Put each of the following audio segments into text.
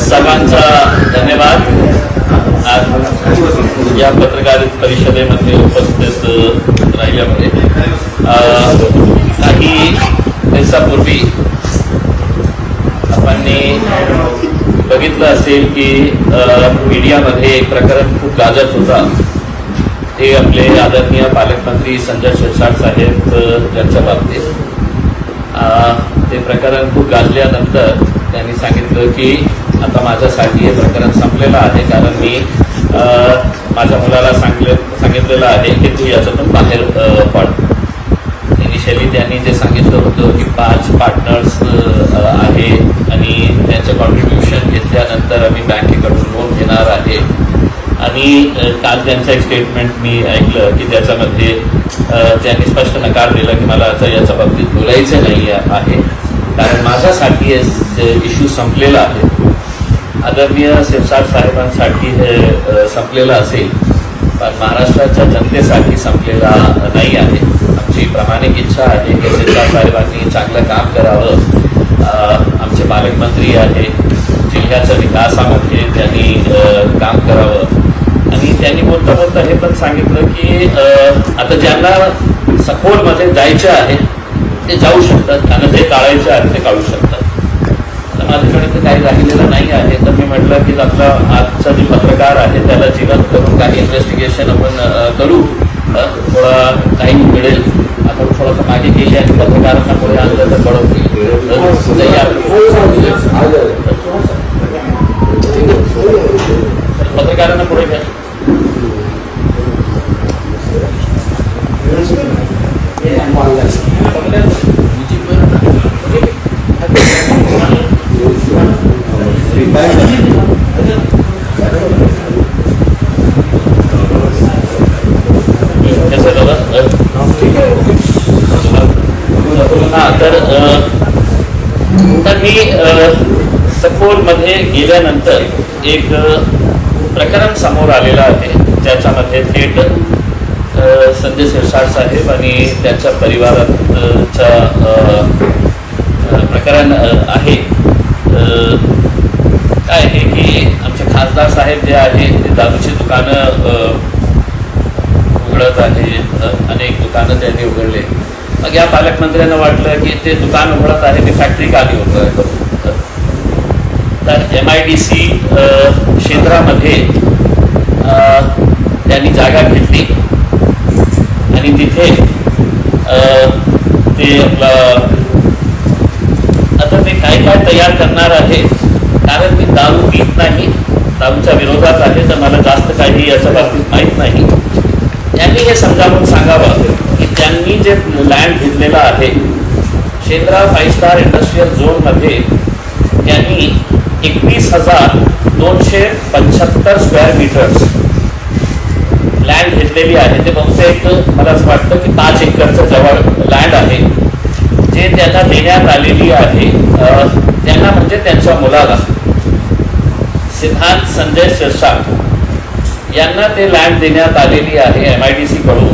सर्वांचा धन्यवाद. आज या पत्रकार परिषदेमध्ये उपस्थित राहिल्यामुळे काही दिवसापूर्वी आपण बघितलं असेल की मीडियामध्ये एक प्रकरण खूप गाजत होता. ते आपले आदरणीय पालकमंत्री संजय शिरसाट साहेब यांच्या बाबतीत. ते प्रकरण खूप गाजल्यानंतर त्यांनी सांगितलं की आता माझ्यासाठी हे प्रकरण संपलेलं आहे, कारण मी माझ्या मुलाला सांगितलेलं आहे की तू याच्यातून बाहेर पड. इनिशियली त्यांनी जे सांगितलं होतं की 5 पार्टनर्स आहे आणि त्यांचं कॉन्ट्रीब्युशन घेतल्यानंतर आम्ही बँकेकडून लोन घेणार आहे. आणि काल त्यांचं एक स्टेटमेंट मी ऐकलं की त्याच्यामध्ये त्यांनी स्पष्ट नकार दिला की मला आता याच्या बाबतीत बोलायचं नाही आहे, कारण माझ्यासाठी इश्यू संपलेला आहे. आदरणीय शिरसाट साहेबांसाठी हे संपलेलं असेल, पण महाराष्ट्राच्या जनतेसाठी संपलेला नाही आहे. आमची प्रामाणिक इच्छा आहे की शिरसाट साहेबांनी चांगलं काम करावं. आमचे पालकमंत्री आहे, जिल्ह्याच्या विकासामध्ये त्यांनी काम करावं. आणि त्यांनी बोलता हे पण सांगितलं की आता ज्यांना सखोलमध्ये जायचे आहे ते जाऊ शकतात, त्यांना जे टाळायचे आहे ते टाळू शकतात. आता माझ्याकडे तर काही राहिलेलं नाही आहे, तर मी म्हटलं की आपला आजचा जे पत्रकार आहे त्याला जिवंत करून काही इन्व्हेस्टिगेशन आपण करू. थोडा टाईम मिळेल. आपण थोडंसं मागे गेली आणि पत्रकारांना पुढे आणलं तर बरं होईल. पत्रकारांना पुढे घ्या. तर मी सखोलमध्ये गेल्यानंतर एक प्रकरण समोर आलेलं आहे, ज्याच्यामध्ये थेट संजय शिरसाट साहेब आणि त्यांच्या परिवाराच्या प्रकरण आहे. काय आहे की आमचे खासदार साहेब जे आहे ते दारूची दुकानं उघडत आहे. अनेक दुकानं त्यांनी उघडले. मग या पालकमंत्र्यांना वाटलं की ते दुकान उघडत आहे ते फॅक्टरी का नाही उघडत. तर MIDC क्षेत्रामध्ये त्यांनी जागा घेतली आणि तिथे ते आपलं आता ते काय तयार करणार आहे, कारण मी दारू पीत नाही, दारूच्या विरोधात आहे, तर मला जास्त काही याच्या बाबतीत माहीत नाही. त्यांनी हे समजावून सांगावं की त्यांनी जे लँड घेतलेलं आहे शेंद्रा 5 स्टार इंडस्ट्रियल झोनमध्ये त्यांनी 21,275 स्क्वेअर मीटर्स लँड घेतलेली आहे. ते बहुतेक मला असं वाटतं की 5 एकरचं जवळ लँड आहे, जे त्यांना देण्यात आलेली आहे. त्यांना म्हणजे त्यांच्या मुलाला सिद्धांत संजय शिरसाट यांना ते लँड देण्यात आलेली आहे MIDC कडून.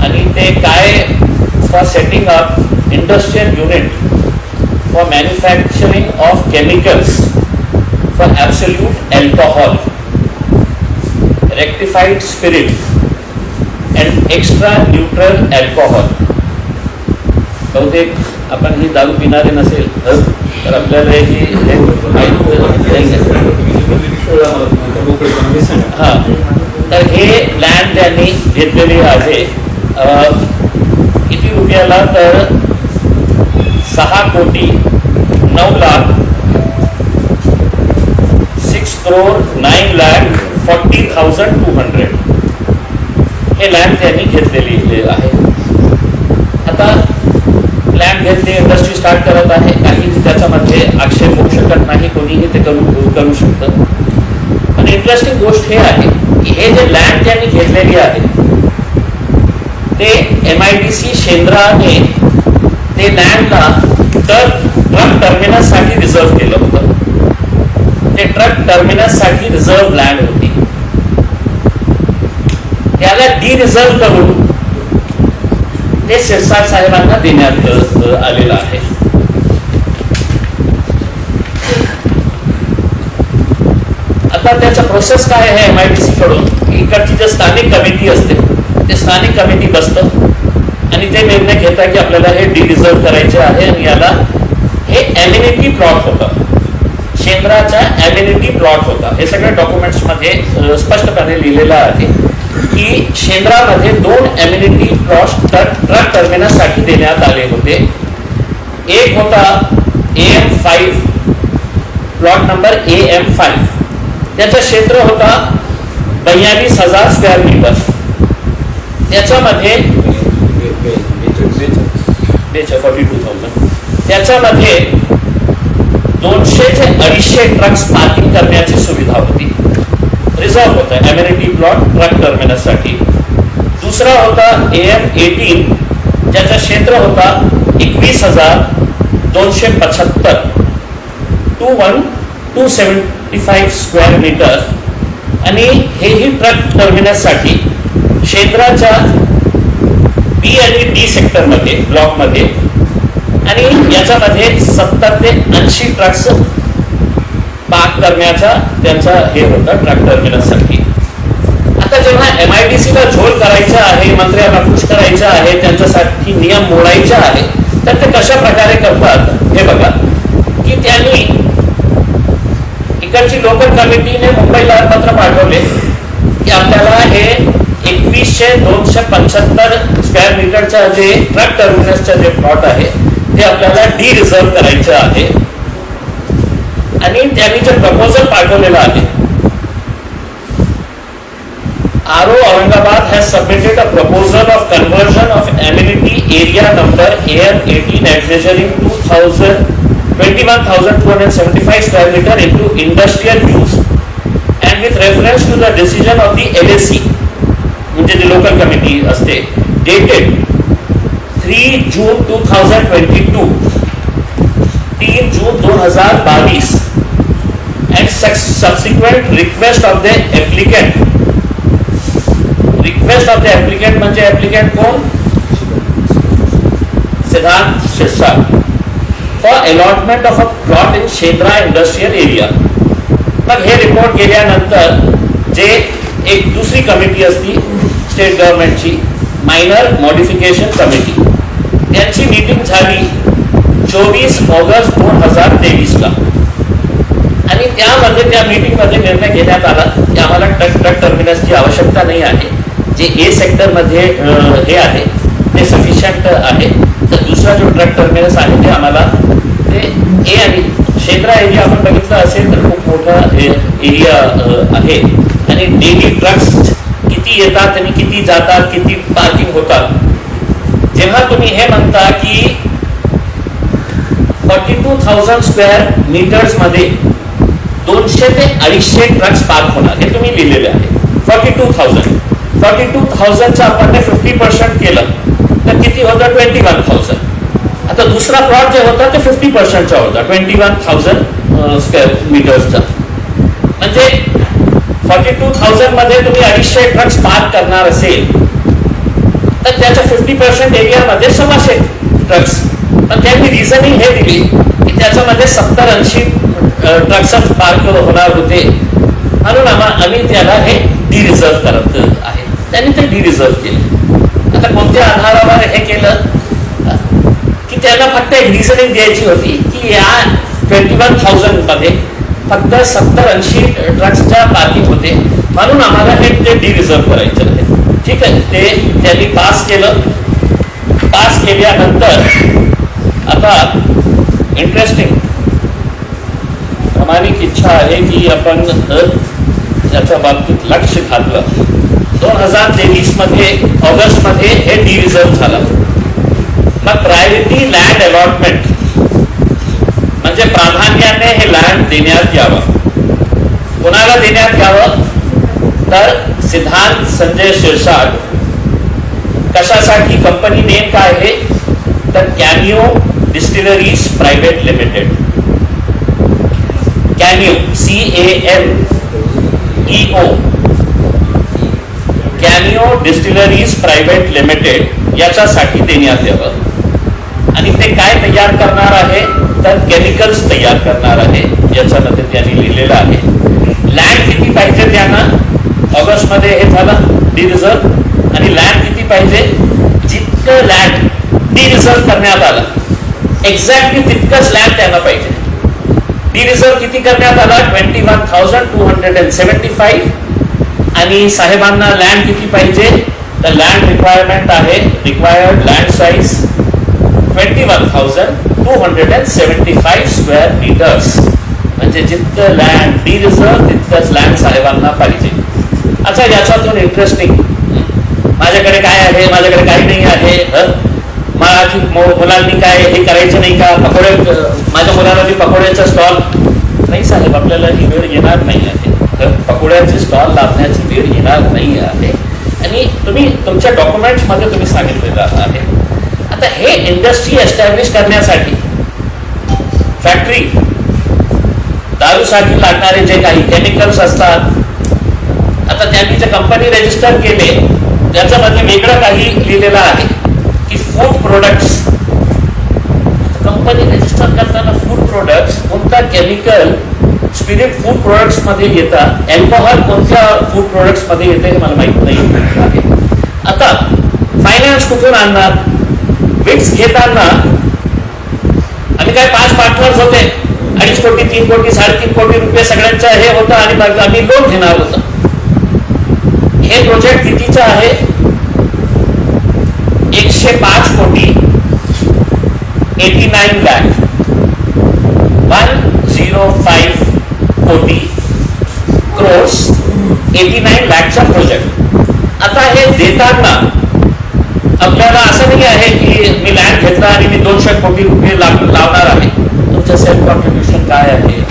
आणि ते काय for setting up industrial unit for manufacturing of chemicals for absolute alcohol, rectified spirit and extra neutral alcohol. बहुतेक आपण ही दारू पिणारे नसेल तर आपल्याला ही हां. तर हे लँड त्यांनी घेतलेली आहे. किती रुपयाला, तर 6,09,00,000 6,09,40,200 हे लँड त्यांनी घेतलेली आहे. आता लँड घेतली, इंडस्ट्री स्टार्ट करत आहे. काही त्याच्यामध्ये आक्षेप होऊ शकत नाही, कोणीही ते करू शकतं. पण इंटरेस्टिंग गोष्ट हे आहे की हे जे लँड त्यांनी घेतलेली आहे ते MIDC शेंद्राने ते लँडला ट्रक टर्मिनससाठी रिझर्व केलं होतं. ते ट्रक टर्मिनससाठी रिझर्व लँड होती. त्याला डिरिझर्व करून ते शिरसाट साहेबांना देण्यात आलेलं आहे. प्रोसेस काय आहे MIDC कडून, इकडची जे स्थानिक कमिटी असते ते स्थानिक कमिटी बसतं आणि ते निर्णय घेतात की आपल्याला हे डिरिझर्व करायचे आहे आणि याला हे एमिनिटी प्लॉट होतं, शेंद्राचा एमिनिटी प्लॉट होता. हे सगळ्या डॉक्युमेंट्स मध्ये स्पष्टपणे लिहिलेलं आहे की शेंद्रामध्ये 2 एमिनिटी प्लॉट ट्रक टर्मिनस साठी देण्यात आले होते. एक होता AM5 प्लॉट नंबर AM5, त्याचं क्षेत्र होता 42,000 स्क्वेअर मीटर. त्याच्यामध्ये 42,000, त्याच्यामध्ये 200 ते 250 ट्रक्स पार्किंग करण्याची सुविधा होती. रिझर्व होता एमिनिटी प्लॉट ट्रक टर्मिनस साठी. दुसरा होता AM18, ज्याचं क्षेत्र होता 21,275 275 स्क्वेअर मीटर आणि हेही ट्रक टर्मिनस साठी शेंद्राच्या बी आणि डी सेक्टरमध्ये ब्लॉकमध्ये, आणि याच्यामध्ये 70 ते 80 ट्रक्स पार्क करण्याचा त्यांचा हे होता ट्रक टर्मिनस साठी. आता जेव्हा MIDC ला झोल करायचं आहे, मंत्र्यांना खुश करायचं आहे, त्यांच्यासाठी नियम मोडायचे आहे, तर ते कशा प्रकारे करतात हे बघा की त्यांनी इकडची लोकल कमिटीने मुंबईला पत्र पाठवले की आपल्याला हे 21,275 स्क्वेअर मीटरचा जे ट्रक टर्मिनसचा जे प्लॉट आहे ते आपल्याला डिरिझर्व करायचं आहे. आणि त्यांनी जे प्रपोजल पाठवलेलं आहे, RO Aurangabad has submitted a proposal of conversion of amenity area number AM18 at measuring 21,275 square meter into industrial use and with reference to the decision of the LAC, म्हणजे जी लोकल कमिटी असते, dated 3 June 2022, 3 June 2022 and subsequent request of the applicant. Request of the applicant म्हणजे applicant कोण? सिद्धांत Shirsat, for allotment of a plot in Shendra industrial area. मग हे report केल्यानंतर जे एक दुसरी कमिटी असती स्टेट गव्हर्नमेंटची, मायनर मॉडिफिकेशन कमिटी, त्यांची मीटिंग झाली 24 ऑगस्ट 2023 ला. आणि त्यामध्ये त्या मीटिंगमध्ये निर्णय घेण्यात आला की आम्हाला ट्रक टर्मिनसची आवश्यकता नाही आहे. जे ए सेक्टरमध्ये हे आहे ते सफिशियंट आहे, तर दुसरा जो ट्रक टर्मिनस आहे ते आम्हाला ते ए आणि शेंद्रा एरिया आपण बघितलं असेल तर खूप मोठा एरिया आहे आणि डेली ट्रक्स किती येतात आणि किती जातात, किती पार्किंग होतात. जेव्हा तुम्ही हे म्हणता की 42,000 स्क्वेअर मीटर्स मध्ये 200 ते 250 ट्रक्स पार्क होणार, हे तुम्ही लिहिलेले आहे. 42,000चं आपण 50% केलं तर किती होतं? 21,000. आता दुसरा प्लॉट जे होता ते 50%चा होता, 21,000 स्क्वेअर मीटर्सचा. म्हणजे 42,000 मध्ये तुम्ही 250 ट्रक्स पार्क करणार असेल तर त्याच्या 50% एरियामध्ये 600 ट्रक्स. पण त्यांनी रिझनिंग हे दिली की त्याच्यामध्ये 70-80 ट्रक्स पार्क होणार होते, म्हणून आम्ही त्याला हे डिरिझर्व करत आहे. त्यांनी ते डिरिझर्व केले. आता कोणत्या आधारावर हे केलं की त्यांना फक्त एक रिझनिंग द्यायची होती की या 21,000 मध्ये फक्त 70-80 ट्रक्सच्या पार्किंग होते, म्हणून आम्हाला हे ते डिरिझर्व करायचं आहे. ठीक आहे, ते त्यांनी पास केलं. पास केल्यानंतर आता इंटरेस्टिंग प्रामाणिक इच्छा आहे की आपण याच्या बाबतीत लक्ष घातलं. 2023 मध्ये ऑगस्ट मध्ये हे डिरिझर्व झालं. मग प्रायोरिटी लँड अलॉटमेंट म्हणजे प्राधान्याने हे लँड देण्यात यावं. कोणाला देण्यात यावं? तर सिद्धांत संजय शिरसाट. कशासाठी? कंपनी नेम काय आहे तर Caneo distilleries private limited. Caneo CANEO, Caneo distilleries private limited याच्यासाठी देण्यात यावं. आणि ते काय तयार करणार आहे तर केमिकल्स तयार करणार आहे, याच्यामध्ये त्यांनी लिहिलेलं आहे. लँड किती पाहिजे त्यांना, ऑगस्ट मध्ये हे झालं डिरिझर्व. आणि लँड किती पाहिजे, जितकं लँड डिरिझर्व करण्यात आलं एक्झॅक्टली तितकंच लँड त्यांना पाहिजे. डिरिझर्व किती करण्यात आला, 21,275. आणि साहेबांना लँड किती पाहिजे, तर लँड रिक्वायरमेंट आहे, required land size 21,275 square metres. म्हणजे जितकं लँड डिरिझर्व तितकंच लँड साहेबांना पाहिजे. अच्छा, याच्यातून इंटरेस्टिंग, माझ्याकडे काय आहे, माझ्याकडे काही नाही आहे, माझी मुलांनी काय हे करायचं नाही का, पकोडे, माझ्या मुलाला ती पकोड्याचा स्टॉल नाही. साहेब, आपल्याला ही वेळ येणार नाही आहे, पकोड्याचे स्टॉल लावण्याची वेळ येणार नाही आहे. आणि तुम्ही तुमच्या डॉक्युमेंट्स मध्ये तुम्ही सांगितलेलं आहे. आता हे इंडस्ट्री एस्टॅब्लिश करण्यासाठी फॅक्टरी, दारूसाठी लागणारे जे काही केमिकल्स असतात, आता त्यांनी जे कंपनी रजिस्टर केले त्याच्यामध्ये वेगळं काही लिहिलेलं आहे की फूड प्रोडक्ट्स. कंपनी रजिस्टर करताना फूड प्रोडक्ट्स कोणता केमिकल स्पिरिट फूड प्रोडक्ट्स मध्ये येतात, अल्कोहोल कोणत्या फूड प्रोडक्ट्स मध्ये येते हे मला माहित नाही आहे. आता फायनान्स कुठून आणणार, विक्स घेताना आम्ही काय 5 पार्टनर्स होते, 2.5 कोटी 3 कोटी 3.5 कोटी रुपये सगळ्यांचं हे होतं आणि मग आम्ही लोन घेणार होतं. हे प्रोजेक्ट कितीचं आहे, 105 कोटी 89 लाख, 105 कोटी क्रोर्स 89 लाखचा प्रोजेक्ट. आता हे देताना आपल्याला असं नाही आहे की मी लँड घेतला आणि मी 200 कोटी रुपये लावणार आहे. तुमचं सेल्फ कॉन्ट्रीब्युशन काय आहे,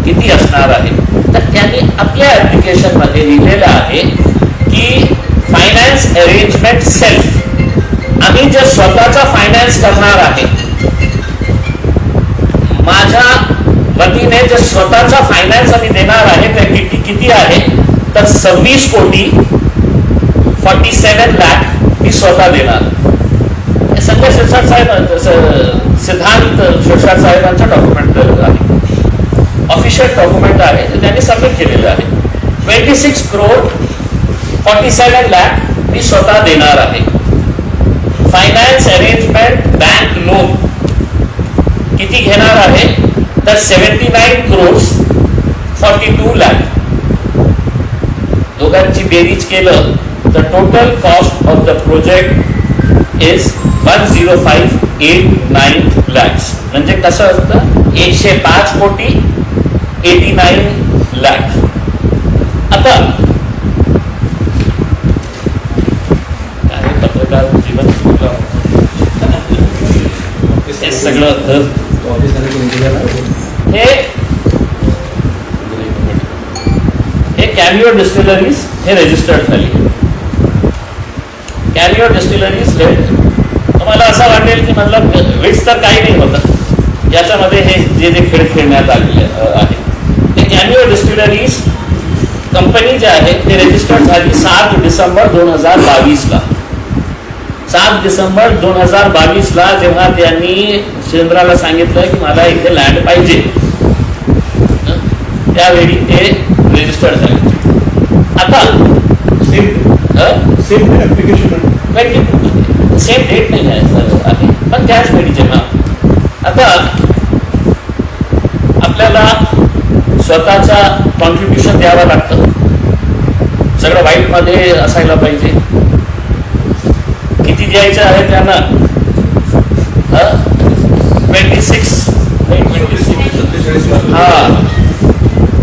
किती असणार आहे, तर त्यांनी आपल्या ऍप्लिकेशन मध्ये लिहिलेलं आहे की फायनान्स अरेंजमेंट सेल्फ, आम्ही जे स्वतःचा फायनान्स करणार आहे, माझ्या वतीने जे स्वतःचा फायनान्स आम्ही देणार आहे ते किती आहे, तर 26 कोटी 47 लाख मी स्वतः देणार. संजय शिरसाट साहेब, सिद्धांत शिरसाट साहेबांचा डॉक्युमेंट आहे, ऑफिशियल डॉक्युमेंट आहे, त्यांनी सबमिट केलेलं आहे. 26 करोड 47 लाख मी स्वतः देणार आहे. फायनान्स अरेंजमेंट बँक लोन किती घेणार आहे, तर 79 करोड 42 लाख. दोघांची बेरीज केलं तर total cost of the project is 10589 lakhs. म्हणजे कसं असतं, 105 कोटी 89 लाख. आता पत्रकार जीवन हे सगळं हे कॅमिओ डिस्टिलरीज हे रजिस्टर्ड झाली. कॅमिओ डिस्टिलरीज हे तुम्हाला असं वाटेल की मतलब विट्स तर काही नाही होतं याच्यामध्ये, हे जे खेळ खेळण्यात आलेले आहे. हे कॅमिओ डिस्टिलरीज कंपनी जे आहे ते रजिस्टर्ड झाली 7 डिसेंबर 2022 ला. 7 डिसेंबर 2022 ला जेव्हा त्यांनी शेंद्राला सांगितलं की मला इथे लँड पाहिजे, त्यावेळी ते रजिस्टर्ड झाले. आता सेम डेट नाही आहे पण त्याच वेळी जेव्हा आता आपल्याला स्वतःचा कॉन्ट्रीब्युशन द्यावं लागतं, सगळं वाईट मध्ये असायला पाहिजे. किती द्यायचं आहे त्यांना,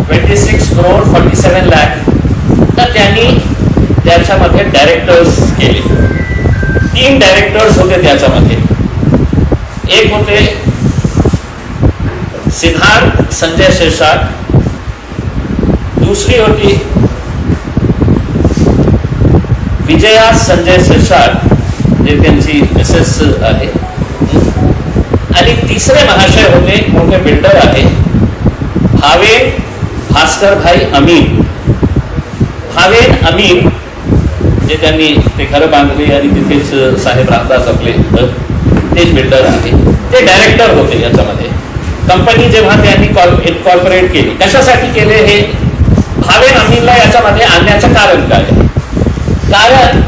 26 करोड 47 लाख. तर त्यांनी त्याच्यामध्ये डायरेक्टर्स केले. 3 डायरेक्टर्स होते त्याच्यामध्ये. एक होते सिद्धार्थ संजय शिरसाट, दुसरी होती विजया संजय शिरसाट जे त्यांची मिसेस आहे, आणि तिसरे महाशय होते मोठे बिल्डर आहे भावेन भास्कर भाई अमीन. भावेन अमीन जे त्यांनी ते घरं बांधले आणि तिथेच साहेब राहतात आपले, तेच बिल्डर आहे, ते डायरेक्टर होते याच्यामध्ये. कंपनी जेव्हा त्यांनी इन्कॉर्पोरेट केली, कशासाठी केले हे भावेन अमीनला याच्यामध्ये आणण्याचं कारण काय? कारण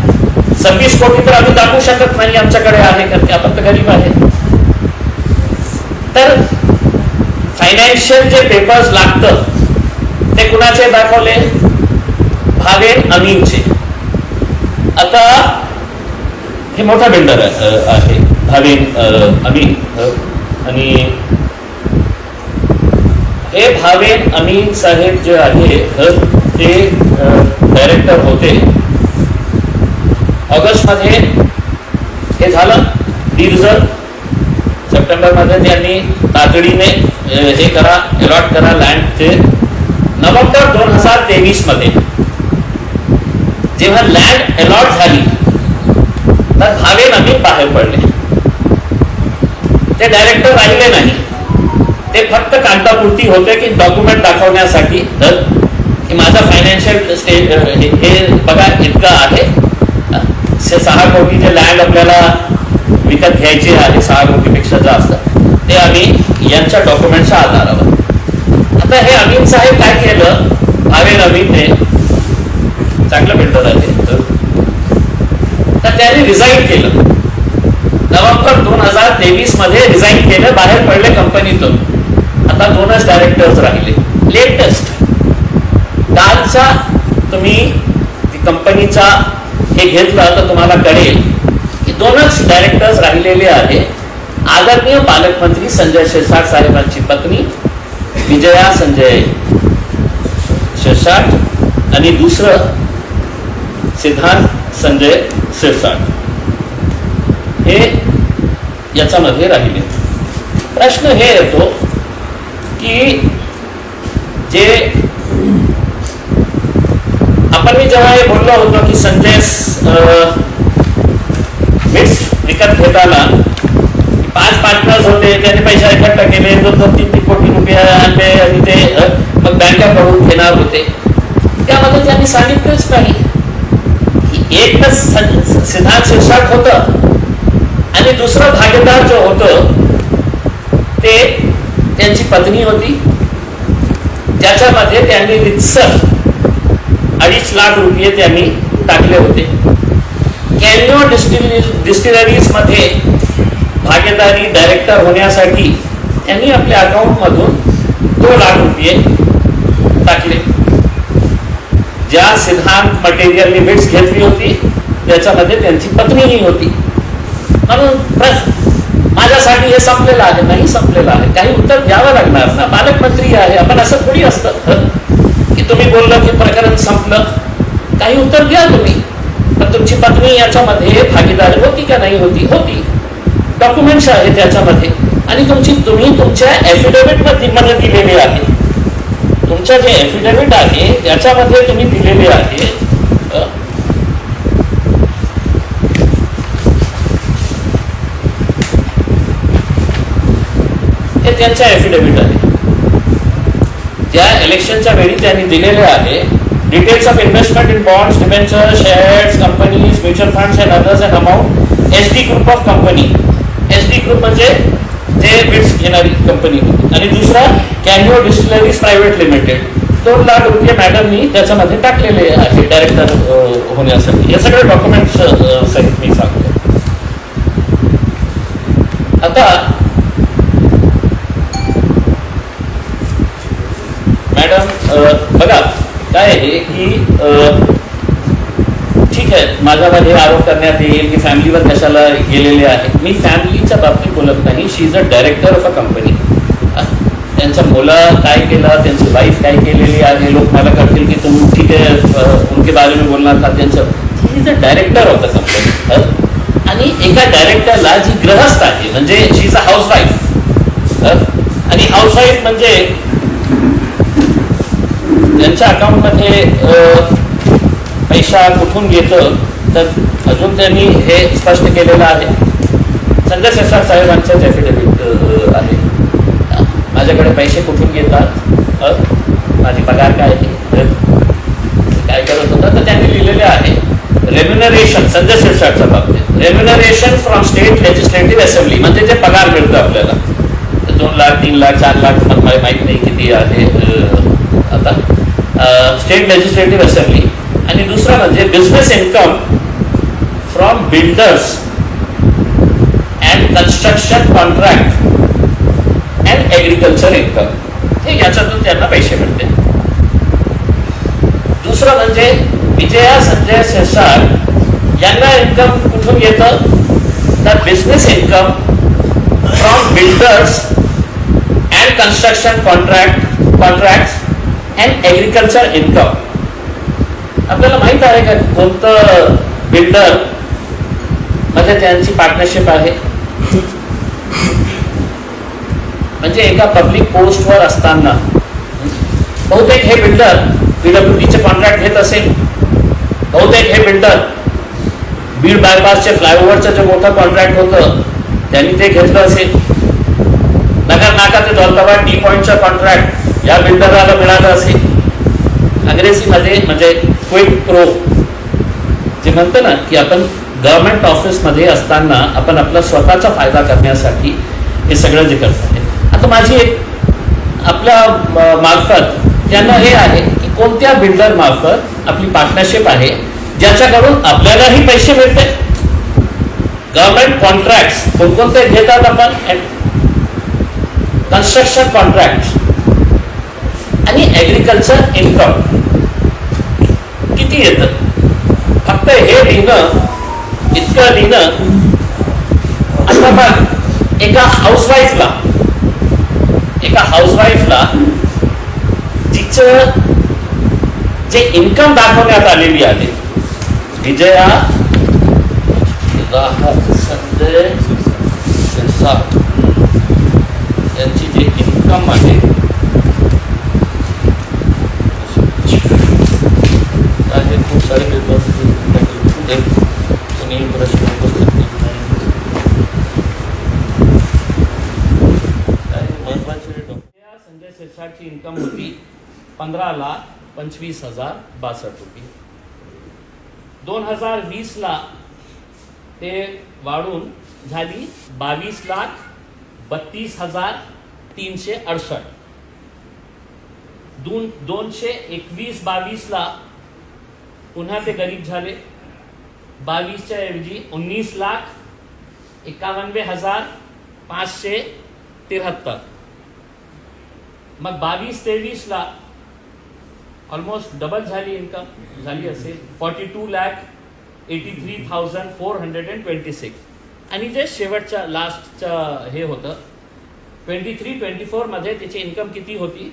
26 कोटी तर आम्ही दाखवू शकत नाही आमच्याकडे आहे, कारण आपण तर गरीब आहे. तर फायनान्शियल जे पेपर्स लागतं ते कुणाचे दाखवले? भावेन अमीनचे. आता हे मोठा बिल्डर आहे भावेन अमीन, आणि हे भावेन अमीन साहेब जे आहे ते डायरेक्टर होते. ऑगस्ट मध्ये हे झालं डिव्हिजन, सप्टेंबरमध्ये त्यांनी तातडीने हे करा, अलॉट करा लँड. ते नोव्हेंबर 2023 मध्ये जेव्हा लँड अलॉट झाली तर भावेन अमीन बाहेर पडले. ते डायरेक्टर राहिले नाही, ते फक्त कागदापुरती होते की डॉक्युमेंट दाखवण्यासाठी की माझा फायनान्शियल स्टेट हे बघा इतकं आहे, 6 कोटीचे लँड आपल्याला विकत घ्यायचे आहे, 6 कोटीपेक्षा जास्त, ते आम्ही यांच्या डॉक्युमेंटच्या आधारावर. आता हे अमीन साहेब काय केलं? भावेन अमीनने, चांगलं बिल्डर आहे, तर त्यांनी रिझाईन केलं. नोव्हेंबर 2023 मध्ये रिझाईन केलं, बाहेर पडले कंपनीतून. आता 2च डायरेक्टर्स राहिले. लेटेस्ट कालचा तुम्ही कंपनीचा हे घेतलं तर तुम्हाला कळेल की 2च डायरेक्टर्स राहिलेले आहे. आदरणीय पालकमंत्री संजय शिरसाट साहेबांची पत्नी विजया संजय शिरसाट आणि दुसरं सिद्धांत संजय शिरसाट, हे याच्यामध्ये राहिले. प्रश्न हे येतो की जे आपण मी जेव्हा हे बोललो होतो की संजय मिट्स विकत घेताना 5 पार्टनर्स होते, त्यांनी पैसा इकट्ठा केले, 2-3 कोटी रुपये आणले आणि ते मग बँकाकडून घेणार होते. त्यामध्ये त्यांनी सांगितलंच नाही की एक तर सिद्धांत शिरसाट होतं आणि दुसरं भागीदार जो होतं ते त्यांची पत्नी होती, ज्याच्यामध्ये त्यांनी रितसर 2.5 लाख रुपये त्यांनी टाकले होते. कॅन्यो डिस्टिलरीज मध्ये भागीदारी डायरेक्टर होण्यासाठी त्यांनी आपल्या अकाउंट मधून 2 लाख रुपये टाकले. ज्या सिद्धांत मटेरियल लिमिट्स घेतली होती त्याच्यामध्ये त्यांची पत्नीही होती. म्हणून माझ्यासाठी हे संपलेलं आहे, नाही संपलेलं आहे, काही उत्तर द्यावं लागणार ना, पालकमंत्री आहे आपण. असं थोडी असतं की तुम्ही बोललं की प्रकरण संपलं, काही उत्तर द्या तुम्ही. पण तुमची पत्नी याच्यामध्ये भागीदार होती का नाही होती? होती. डॉक्युमेंट्स आहे त्याच्यामध्ये, आणि तुम्ही तुमच्या एफिडेव्हिट मध्ये दिलेले आहे. तुमचं जे एफिडेव्हिट आहे त्याच्यामध्ये तुम्ही दिलेले आहे हे त्यांच्या एफिडेव्हिट आहे, ज्या इलेक्शनच्या वेळी त्यांनी दिलेले आहे. Details of investment in bonds, debenture, shares, companies, mutual funds and others and amount SD group of company. SD group म्हणजे जे बिड्स घेणारी कंपनी होती. आणि दुसरा कॅन्यो डिस्टिलरीज प्रायव्हेट लिमिटेड, 2 लाख रुपये मॅडमनी त्याच्यामध्ये टाकलेले आहे डायरेक्टर होण्यासाठी. हे सगळे डॉक्युमेंट्स सहित मी सांगतो. आता मॅडम बघा काय आहे की ठीक आहे, माझ्यामध्ये आरोप करण्यात येईल की फॅमिलीवर कशाला गेलेले आहे. मी फॅमिलीच्या बाबतीत बोलत नाही. She is a director of a company. त्यांच्या मुलं काय केलं, त्यांची वाईफ काय केलेली आहे, लोक मला करतील की तुम ठीक आहे उनके बारे में बोलणार का. त्यांचं she is a director of the company. आणि एका डायरेक्टरला जी गृहस्थ आहे म्हणजे शी इज अ हाऊसवाईफ. आणि हाऊसवाईफ म्हणजे त्यांच्या अकाउंटमध्ये पैसा कुठून घेतो तर अजून त्यांनी हे स्पष्ट केलेलं आहे. संजय शिरसाट साहेबांचंच एफिडेव्हिट आहे. माझ्याकडे पैसे कुठून घेतात, माझी पगार काय काय करत होता, तर त्यांनी लिहिलेले आहे रेम्युनरेशन. संजय शिरसाटच्या बाबतीत remuneration from state legislative assembly म्हणजे जे पगार मिळतो आपल्याला, 2 लाख 3 लाख 4 लाख मला माहीत नाही किती आहे आता स्टेट लेजिस्लेटिव्ह असेंब्ली. आणि दुसरा म्हणजे business income from builders and construction contract and agriculture income, हे याच्यातून त्यांना पैसे मिळते. दुसरं म्हणजे विजया संजय शिरसाट यांना इन्कम कुठून येतं, तर business income from builders and construction contracts and agriculture income. आपल्याला माहित आहे का कोणतं बिल्डर मध्ये त्यांची पार्टनरशिप आहे? म्हणजे एका पब्लिक पोस्टवर असताना बहुतेक हे बिल्डर PWDचे कॉन्ट्रॅक्ट घेत असेल, बहुतेक हे बिल्डर बीड बायपासचे फ्लायओव्हरचं जे मोठं कॉन्ट्रॅक्ट होतं त्यांनी ते घेतलं असेल. नगर नाका ते दौलताबाद टी पॉइंटचं कॉन्ट्रॅक्ट या बिल्डरला मिळालं असेल. अंग्रेजीमध्ये म्हणजे क्विक प्रो जे म्हणतो ना की आपण गव्हर्नमेंट ऑफिसमध्ये असताना आपण आपला स्वतःचा फायदा करण्यासाठी हे सगळं जे करत आहे. आता माझी एक आपल्या मार्फत त्यांना हे आहे की कोणत्या बिल्डर मार्फत आपली पार्टनरशिप आहे ज्याच्याकडून आपल्यालाही पैसे मिळते. गव्हर्नमेंट कॉन्ट्रॅक्ट्स कोणकोणते घेतात आपण, कन्स्ट्रक्शन कॉन्ट्रॅक्ट आणि ॲग्रिकल्चर इन्कम किती येतं. फक्त हे लिहिणं इतकं लिहिणं आता बघ एका हाऊसवाईफला तिचं जे इन्कम दाखवण्यात आलेली आहे, विजया संजय शिरसाट यांची जे इन्कम आहे खूप सारे प्रश्न संजय शिरसाटची इन्कम होती 15,25,062 रुपये. 2020 ला ते वाढून झाली 22,32,368. 2021-22 ला पुन्हा ते गरीब झाले. 22च्या ऐवजी 19,51,573. मग 22-23 ला ऑलमोस्ट डबल झाली इन्कम झाली असेल 42,83,426. आणि जे शेवटच्या लास्टचं हे होतं 23-24 मध्ये त्याची इन्कम किती होती,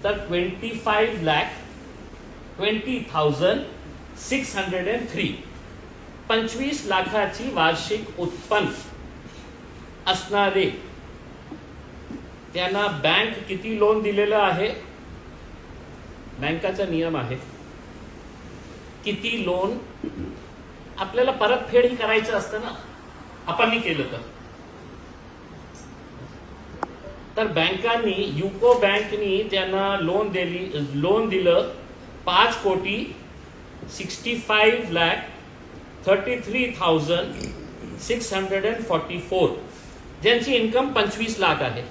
तर 25,20,603. 25 लाखाची वार्षिक उत्पन्न असणारे त्यांना बँक किती लोन दिलेलं आहे. बँकाचा नियम आहे किती लोन आपल्याला परतफेड ही करायचं असतं ना, आपण नाही केलं तर बँकांनी युको बँकनी त्यांना लोन दिलं 5,65,33,644 ज्यांची इन्कम 25 लाख आहे.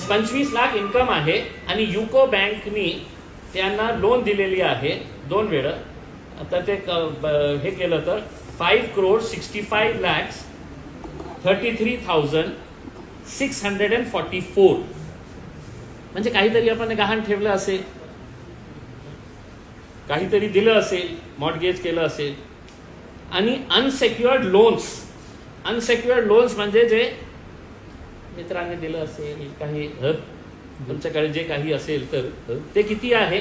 25 लाख इन्कम आहे आणि युको बँकनी त्यांना लोन दिलेली आहे 2 वेळा. आता ते हे केलं तर 5,65,33,644 म्हणजे काहीतरी आपण गहाण ठेवलं असेल, काहीतरी दिलं असेल, मॉर्टगेज केलं असेल. आणि अनसेक्युअर्ड लोन्स म्हणजे जे मित्रांनी दिलं असेल, काही तुमच्याकडे जे काही असेल तर ते किती आहे,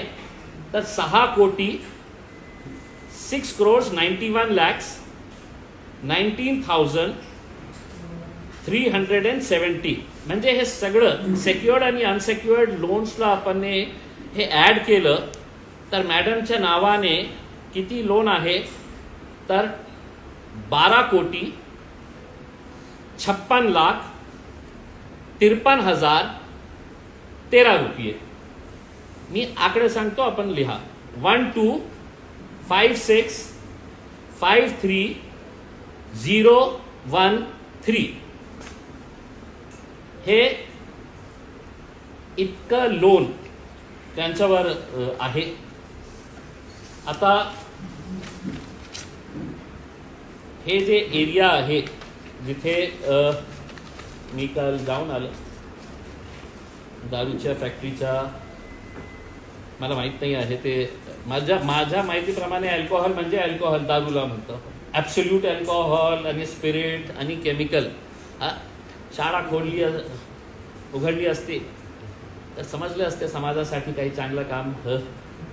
तर 6,91,19,370. म्हणजे हे सगळं सेक्युअर्ड आणि अनसेक्युअर्ड लोन्सला आपण हे ऍड केलं तर मॅडमच्या नावाने किती लोन आहे, तर 12,56,53,013 रुपये. मी आकडे सांगतो, आपण लिहा. 1, 2, 5653 हे इतकं लोन त्यांच्यावर आहे. आता हे जे एरिया आहे जिथे मी काल जाऊन आलो दारूच्या फॅक्टरीच्या, मला माहीत नाही आहे ते, माझ्या माहितीप्रमाणे अल्कोहोल म्हणजे अल्कोहोल दारूला म्हणतो, ॲब्सोल्यूट अल्कोहोल आणि स्पिरिट आणि केमिकल. शाळा उघडली असती तर समजले असते समाजासाठी काही चांगलं काम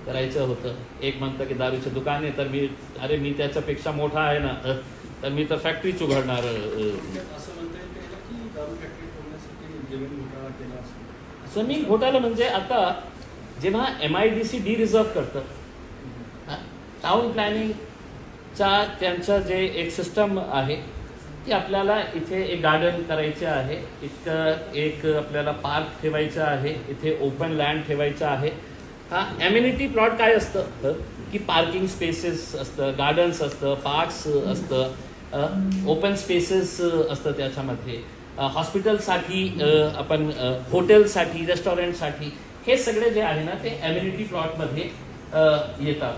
करायचं होतं. एक म्हणतं की दारूचे दुकान आहे, तर मी त्याच्यापेक्षा मोठा आहे ना, तर मी तर फॅक्टरीच उघडणार. जमीन घोटाळा म्हणजे आता जेव्हा MIDC डिरिझर्व करतं, टाउन प्लॅनिंगचा त्यांचं जे एक सिस्टम आहे की आपल्याला इथे एक गार्डन करायचे आहे, इतकं एक आपल्याला पार्क ठेवायचं आहे, इथे ओपन लँड ठेवायचं आहे. ॲम्युनिटी प्लॉट काय असतं की पार्किंग स्पेसेस असतं, गार्डन्स असतं, पार्क्स असतं, ओपन स्पेसेस असतं त्याच्यामध्ये, हॉस्पिटलसाठी आपण हॉटेलसाठी, रेस्टॉरंटसाठी, हे सगळे जे आहे ना ते ॲम्युनिटी प्लॉटमध्ये येतात.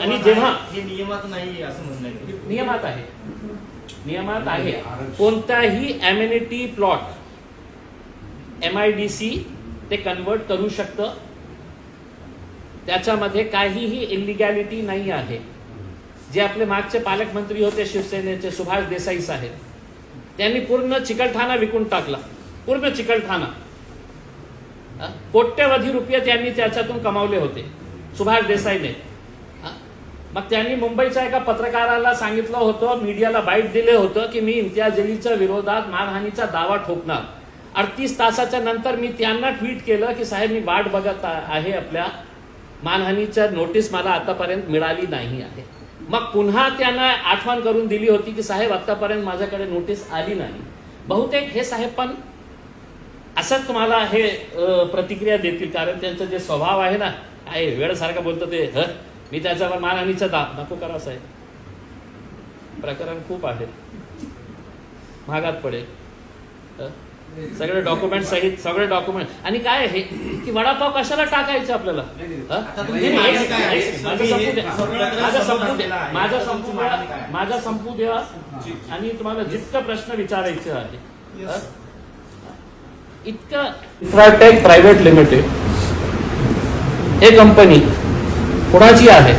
आणि जेव्हा हे नियमात नाही असं म्हणणं आहे, नियमात आहे कोणताही ॲम्युनिटी प्लॉट MIDC ते कन्वर्ट करू शकतं, त्याच्यामध्ये काहीही इलिगॅलिटी नाही आहे. जे आपले मागचे पालकमंत्री होते शिवसेनेचे सुभाष देसाई साहेब, त्यांनी पूर्ण चिकलठाणा विकून टाकला, पूर्ण चिकलठाणा. कोट्यवधी रुपये त्यांनी त्याच्यातून कमावले होते सुभाष देसाईने. मग त्यांनी मुंबईच्या एका पत्रकाराला सांगितलं होतं, मीडियाला बाईट दिले होतं की मी इम्तियाज जलीलच्या विरोधात मानहानीचा दावा ठोकणार. 38 तासाच्या नंतर मी त्यांना ट्विट केलं की साहेब मी वाट बघत आहे, आपल्या मानहानीच्या नोटीस मला आतापर्यंत मिळाली नाही आहे. मग पुन्हा त्यांना आठवण करून दिली होती की साहेब आतापर्यंत माझ्याकडे नोटीस आली नाही. बहुतेक हे साहेब पण असंच तुम्हाला हे प्रतिक्रिया देतील, कारण त्यांचा जे स्वभाव आहे ना, काय वेळसारखं बोलतं ते, मी त्याच्यावर मानहानीचा दावा नको करा साहेब. प्रकरण खूप आहे, महागात पडेल. सगळे डॉक्युमेंट सहित सगळे डॉक्युमेंट. आणि काय आहे की वडापाव कशाला टाकायचं आपल्याला? माझा संपू द्या आणि तुम्हाला जितकं प्रश्न विचारायचे आहे. इतकं इन्फ्राटेक प्रायव्हेट लिमिटेड हे कंपनी कोणाची आहे?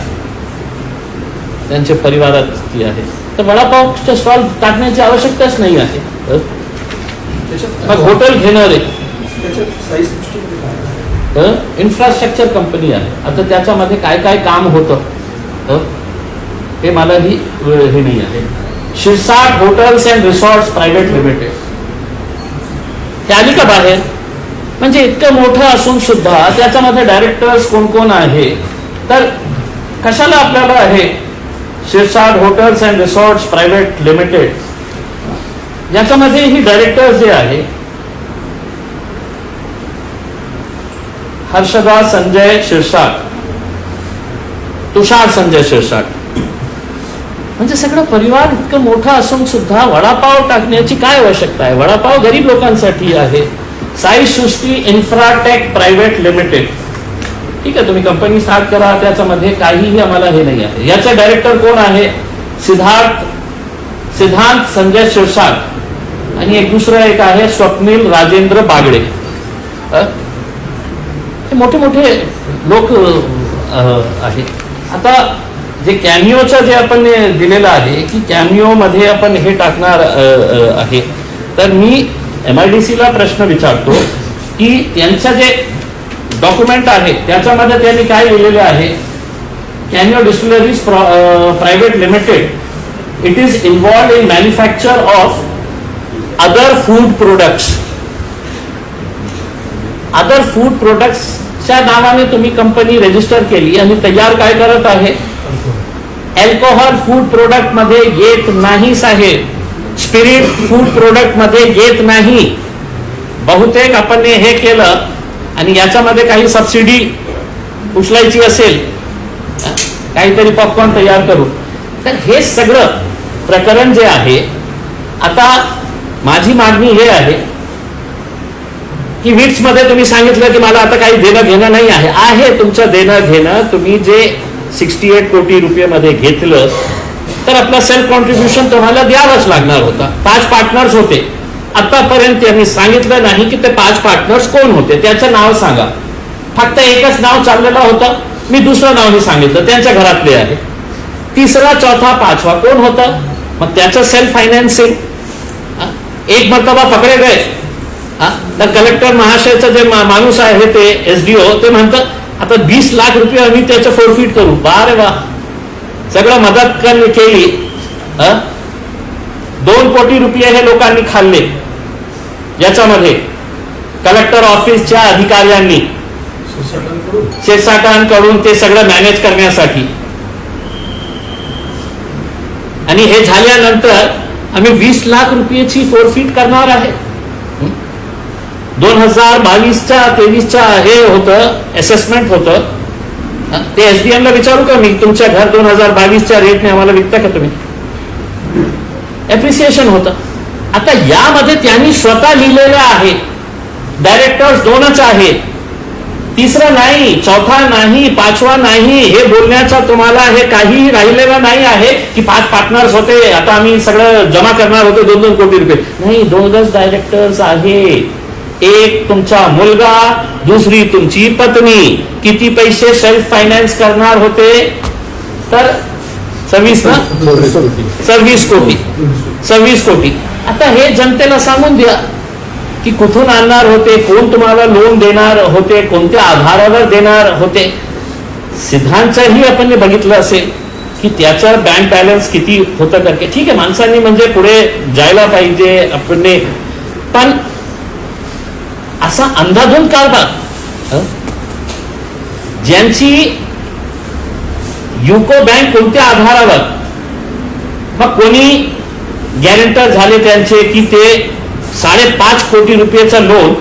त्यांच्या परिवाराची आहे. तर वडापावच्या स्टॉल टाकण्याची आवश्यकताच नाही आहे. मग हॉटेल घेणारे इन्फ्रास्ट्रक्चर कंपनी आहे. आता त्याच्यामध्ये काय काय काम होतं हे मलाही हे नाही आहे. Shirsat hotels and resorts private limited ते आली का बाहेर? म्हणजे इतकं मोठं असून सुद्धा त्याच्यामध्ये डायरेक्टर्स कोण कोण आहे? तर कशाला आपल्याला हे Shirsat hotels and resorts private limited याच्यामध्ये ही डायरेक्टर जे आहे हर्षदा संजय शिरसाट, तुषार संजय शिरसाट, म्हणजे सगळं परिवार इतकं मोठा असून सुद्धा वडापाव टाकण्याची काय आवश्यकता आहे? वडापाव गरीब लोकांसाठी आहे. साई सृष्टी इन्फ्राटेक प्रायव्हेट लिमिटेड, ठीक आहे, तुम्ही कंपनी स्टार्ट करा, त्याच्यामध्ये काहीही आम्हाला हे नाही आहे. याचा डायरेक्टर कोण आहे? सिद्धांत संजय शिरसाट आणि एक दुसरं एक आहे स्वप्नील राजेंद्र बागडे. हे मोठे मोठे लोक आहेत. आता जे कॅमिओचं जे आपण दिलेलं आहे की कॅमिओ मध्ये आपण हे टाकणार आहे, तर मी MIDCला प्रश्न विचारतो की त्यांचं जे डॉक्युमेंट आहे त्याच्यामध्ये त्यांनी काय लिहिलेले आहे? Cameo distilleries private limited it is involved in manufacture of other food products. Other food प्रोडक्ट्सच्या नावाने तुम्ही कंपनी रजिस्टर केली आणि तयार काय करत आहे? अल्कोहोल फूड प्रोडक्ट मध्ये येत नाही साहेब, स्पिरिट फूड प्रोडक्ट मध्ये येत नाही. बहुतेक आपण हे केलं आणि याच्यामध्ये काही सबसिडी उचलायची असेल काहीतरी पॉपकॉर्न तयार करू. तर हे सगळं प्रकरण जे आहे, आता माझी मागणी हे आहे की विट्स मध्ये तुम्ही सांगितलं की मला आता काही देणं घेणं नाही आहे तुमचं देणं घेणं. तुम्ही जे 68 कोटी रुपये घेतलं तर आपला सेल्फ कॉन्ट्रीब्युशन तुम्हाला द्यावंच लागणार होता. 5 पार्टनर्स होते. आतापर्यंत त्यांनी सांगितलं नाही की ते 5 पार्टनर्स कोण होते, त्याचं नाव सांगा. फक्त एकच नाव चाललेलं होतं. मी दुसरं नाव सांगितलं, त्यांच्या घरातले आहे. तिसरा, चौथा, पाचवा कोण होतं? मग त्याचं सेल्फ फायनान्सिंग. एक मर्तबा पकडे गए तर कलेक्टर महाशयचं जे माणूस आहे ते SDO ते म्हणतात आता 20 लाख रुपये आम्ही त्याचं फोरफिट करू. बारे वा, सगळं मदत केली. 2 कोटी रुपये हे लोकांनी खाल्ले याच्यामध्ये कलेक्टर ऑफिसच्या अधिकाऱ्यांनी शेरसाटांकडून ते सगळं मॅनेज करण्यासाठी. आणि हे झाल्यानंतर आम्ही 20 लाख रुपयाची फोरफिट करणार आहे. 2022-23 हे होतं, असेसमेंट होतं. ते SDM ला विचारू का मी, तुमच्या घर 2022 रेटने आम्हाला विकता का तुम्ही? एप्रिसिएशन होतं. आता यामध्ये त्यांनी स्वतः लिहिलेलं आहे, डायरेक्टर्स 2च आहेत, तिसरा नाही, चौथा नाही, पाचवा नाही, हे बोलण्याचा तुम्हाला हे काही राहिलेलं नाही आहे की 5 पार्टनर्स होते, आता आम्ही सगळं जमा करणार होतो 2-2 कोटी रुपये. नाही, 2च डायरेक्टर्स आहे. एक तुमचा मुलगा, दुसरी तुमची पत्नी. किती पैसे सेल्फ फायनान्स करणार होते? तर 26 ना, 26 कोटी. आता हे जनतेला सांगून द्या की कुठून आणणार होते, कोण तुम्हाला लोन देणार होते, कोणत्या आधारावर देणार होते. सिद्धांतही आपण बघितलं असेल की त्याचा बँक बॅलन्स किती होतं करके. ठीक आहे, माणसांनी म्हणजे पुढे जायला पाहिजे आपण, पण असा अंधाधुंद कारभार, ज्यांची युको बँक कोणत्या आधारावर, मग कोणी गॅरेंटर झाले त्यांचे की ते 5.5 कोटी रुपयाचं लोन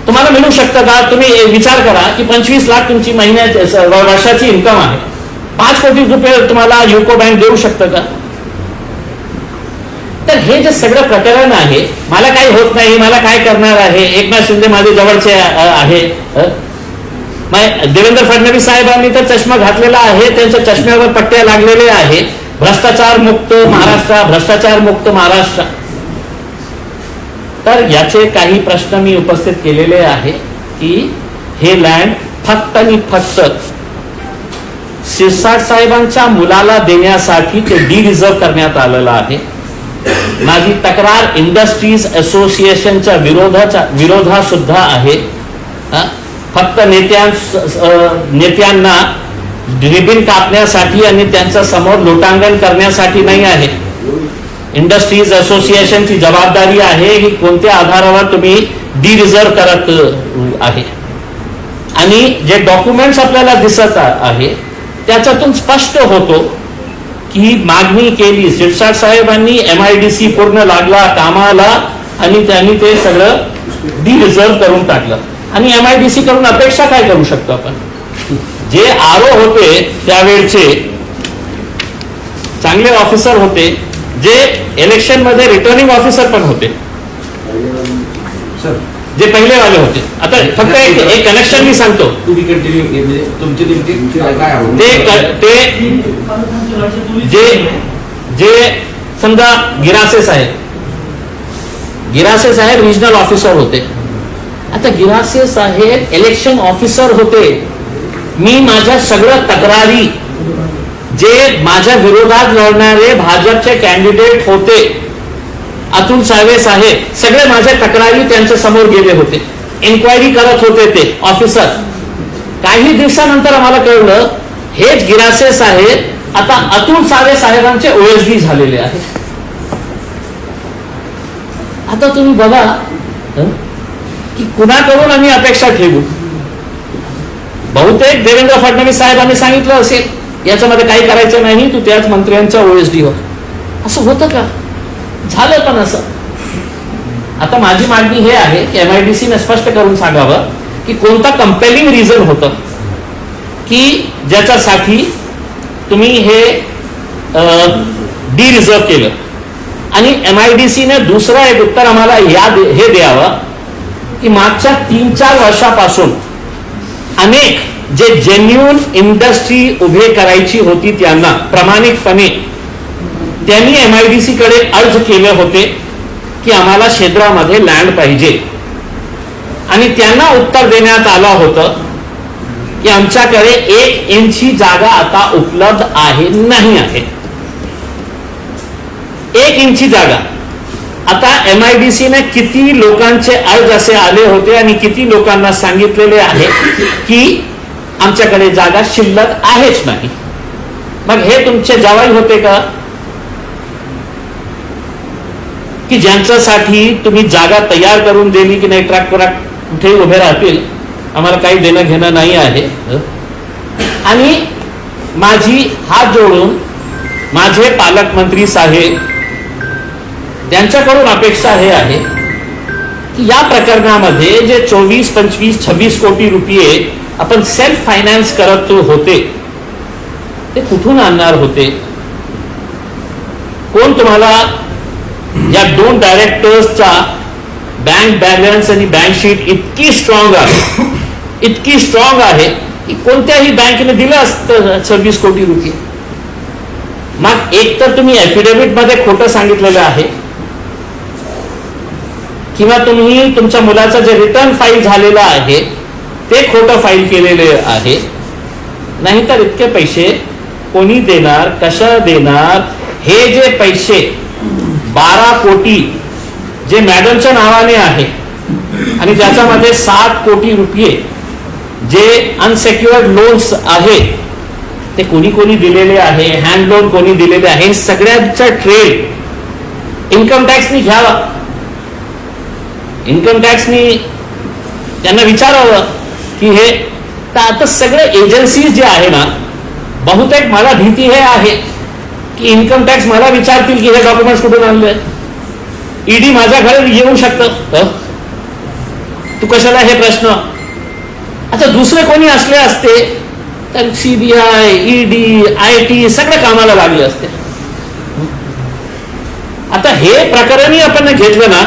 तुम्हाला मिळू शकतं का? तुम्ही विचार करा की 25 लाख तुमची वर्षाची इन्कम आहे, 5 कोटी रुपये तुम्हाला युको बँक देऊ शकतं का? तर हे जे सगळं प्रकरण आहे, मला काही होत नाही, मला काय करणार आहे, एकनाथ शिंदे माझे जवळचे आहे, देवेंद्र फडणवीस साहेबांनी तर चष्मा घातलेला आहे, त्यांच्या चष्म्यावर पट्ट्या लागलेले आहेत. भ्रष्टाचार मुक्त महाराष्ट्र. तर याचे काही प्रश्न मी उपस्थित केलेले आहे की हे लँड फक्त आणि फक्त शिरसाट साहेबांच्या मुलाला देण्यासाठी ते डिरिझर्व करण्यात आलेलं आहे. माझी तक्रार इंडस्ट्रीज असोसिएशनच्या विरोधात सुद्धा आहे. फक्त नेत्यांना रिबीन कापण्यासाठी आणि त्यांच्या समोर लोटांगण करण्यासाठी नाही आहे. इंडस्ट्रीज असोसिएशनची जबाबदारी आहे की कोणत्या आधारावर तुम्ही डिरिझर्व करत आहे. आणि जे डॉक्युमेंट्स आपल्याला दिसत आहे त्याच्यातून स्पष्ट होतो की मागणी केली, शिरसाट साहेबांनी MIDC पूर्ण लागला कामाला आणि त्यांनी ते सगळं डिरिझर्व करून टाकलं. आणि MIDC करून अपेक्षा काय करू शकतो आपण? जे RO होते त्यावेळचे चांगले ऑफिसर होते, जे इलेक्शन मध्ये रिटर्निंग ऑफिसर पण होते, जे पहिले वाले होते. आता फक्त एक कनेक्शन मी सांगतो, जे समजा गिरासे साहेब रिजनल ऑफिसर होते. आता गिरासे साहेब इलेक्शन ऑफिसर होते. मी माझ्या सगळ्या तक्रारी, जे माझ्या विरोधात लढणारे भाजपचे कॅन्डिडेट होते, अतुल सावे साहेब, सगळे माझ्या तक्रारी त्यांच्या समोर गेले होते, इन्क्वायरी करत होते ते ऑफिसर. काही दिवसानंतर आम्हाला कळलं हेच गिरासे साहेब आता अतुल सावे साहेबांचे OSD झालेले आहेत. आता तुम्ही बघा की कुणाकडून आम्ही अपेक्षा ठेवू. बहुतेक देवेंद्र फडणवीस साहेबांनी सांगितलं असेल याच्यामध्ये काही करायचं नाही, तू त्याच मंत्र्यांच्या OSD हो. असं होतं का? झालं पण असं. आता माझी मागणी हे आहे की MIDC ने स्पष्ट करून सांगावं की कोणता कंपेलिंग रिझन होतं की ज्याच्यासाठी तुम्ही हे डी रिझर्व केलं. आणि MIDCने दुसरं एक उत्तर आम्हाला हे द्यावं की मागच्या 3-4 वर्षापासून अनेक जे जेन्युन इंडस्ट्री उभे करायची होती त्यांना प्रामाणिकपणे त्यांनी MIDC कडे अर्ज केले होते की आम्हाला क्षेत्रामध्ये लँड पाहिजे. आणि त्यांना उत्तर देण्यात आलं होतं की आमच्याकडे 1 इंची जागा आता उपलब्ध आहे नाही आहे. 1 इंची जागा. आता MIDCने किती लोकांचे अर्ज असे आले होते आणि किती लोकांना सांगितलेले आहे की आमच्याकडे जागा शिल्लक आहेच नाही. मग हे तुमचे जवाई होते का की ज्यांच्यासाठी तुम्ही जागा तयार करून दिली की नाही ट्रॅक्टर कुठेही उभे राहतील, आम्हाला काही देणं घेणं नाही आहे. आणि माझी हात जोडून माझे पालकमंत्री साहेब त्यांच्याकडून अपेक्षा हे आहे की या प्रकरणामध्ये जे 24, 25, 26 कोटी रुपये आपण सेल्फ फायनान्स करत होते ते कुठून आणणार होते? कोण तुम्हाला या 2 डायरेक्टर्सचा बँक बॅलन्स आणि बँक शीट इतकी स्ट्रॉंग आहे की कोणत्याही बँकेने दिलं असतं 26 कोटी रुपये. मग एक तर तुम्ही ऍफिडेव्हिट मध्ये खोटं सांगितलेलं आहे किंवा तुम्ही तुमच्या मुलाचं जे रिटर्न फाईल झालेलं आहे ते खोटं फाईल केलेले आहे. नाहीतर इतके पैसे कोणी देणार, कशा देणार? हे जे पैसे 12 कोटी जे मॅडमच्या नावाने आहे आणि त्याच्यामध्ये 7 कोटी रुपये जे अनसेक्युअर्ड लोन्स आहे ते कोणी कोणी दिलेले आहे, हँड लोन कोणी दिलेले आहे, सगळ्यांचा ट्रेड इन्कम टॅक्सनी घ्यावा. इन्कम टॅक्सनी त्यांना विचारावं की हे. तर आता सगळे एजन्सीज जे आहे ना, बहुतेक मला भीती हे आहे की इन्कम टॅक्स मला विचारतील की हे डॉक्युमेंट्स कुठून आणले. ईडी माझ्या घरी येऊ शकतं, तू कशाला हे प्रश्न. अच्छा, दुसरे कोणी असले असते तर CBI, ED, IT सगळे कामाला लागले असते. आता हे प्रकरणही आपण घेतलं ना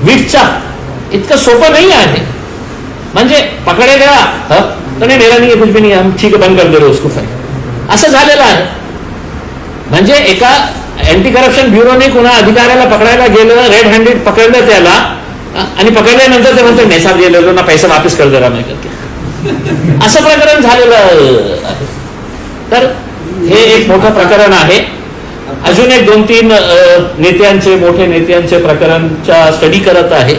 विटचा, इतकं सोपं नाही आहे. म्हणजे पकडे गया तो नहीं, मेरा नहीं है, कुछ भी नहीं है, हम ठीक है बंद कर दे रहे उसको फाईल, असं झालेलं आहे. म्हणजे एका अँटी करप्शन ब्युरोने कुणा अधिकाऱ्याला पकडायला गेलं, रेड हँडेड पकडलं त्याला आणि पकडल्यानंतर ते म्हणते नाही साहब ये ले लो ना, पैसा वापस कर दे रहा मैं करके. असं प्रकरण झालेलं आहे. तर हे एक मोठं प्रकरण आहे. अजून एक 2-3 नेत्यांचे, मोठे नेत्यांचे प्रकरणच्या स्टडी करत आहे.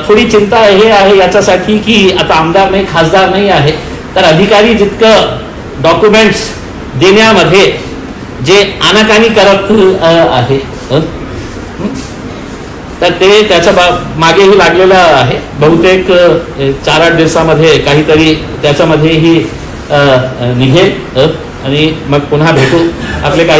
थोडी चिंता हे आहे याच्यासाठी की आता आमदार नाही, खासदार नाही आहे, तर अधिकारी जितकं डॉक्युमेंट्स देण्यामध्ये जे आनाकानी करत आहे तर ते त्याच्या मागेही लागलेलं आहे. बहुतेक 4-8 दिवसामध्ये काहीतरी त्याच्यामध्येही निघेल आणि मग पुन्हा भेटू. आपले काही